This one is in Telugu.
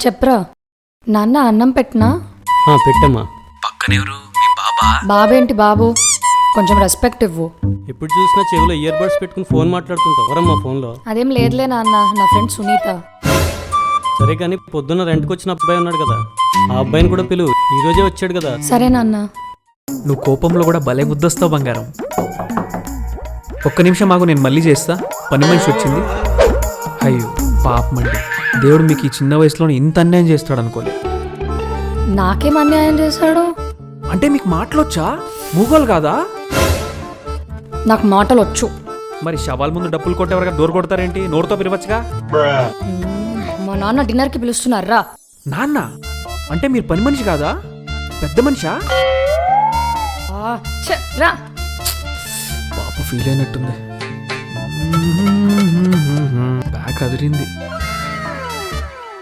చెప్పరా నాన్న అన్నం పెట్టినా పెట్టమ్మా. పక్కనెవరు మీ బాబా? బాబేంటి బాబు, కొంచెం రెస్పెక్ట్ ఇవ్వు. ఎప్పుడు చూసినా చెవిలో ఇయర్ బడ్స్ పెట్టుకుని ఫోన్ మాట్లాడుతుంటావు ఎవరమ్మా ఫోన్లో? అదేం లేదులే నాన్న, నా ఫ్రెండ్ సునీత. సరే కానీ పొద్దున్న రెంట్కి వచ్చిన అబ్బాయి ఉన్నాడు కదా, ఆ అబ్బాయిని కూడా పిలువు, ఈ రోజే వచ్చాడు కదా. సరే నాన్న. నువ్వు కోపంలో కూడా భలే ముద్దొస్తావు బంగారం. ఒక్క నిమిషం ఆగు, నేను మళ్ళీ చేస్తా. పని మనిషి వచ్చింది. అయ్యో పాపమండి, దేవుడు మీకు ఈ చిన్న వయసులో ఇంత అన్యాయం చేస్తాడు అనుకోలే. నాకేం అన్యాయం చేశాడు? అంటే మీకు మాటలొచ్చా? మూగోలు కాదా? నాకు మాటలు వచ్చు. మరి శవాల ముందు డబ్బులు కొట్టేవరగా డోర్ కొడతారేంటి? నోరుతో పిలవచ్చుగా. మా నాన్న డిన్నర్కి పిలుస్తున్నారా? నాన్న అంటే మీరు పని మనిషి కాదా, పెద్ద మనిషా? రా. పాప ఫీల్ అయినట్టుంది. బ్యాగ్ అదిరింది.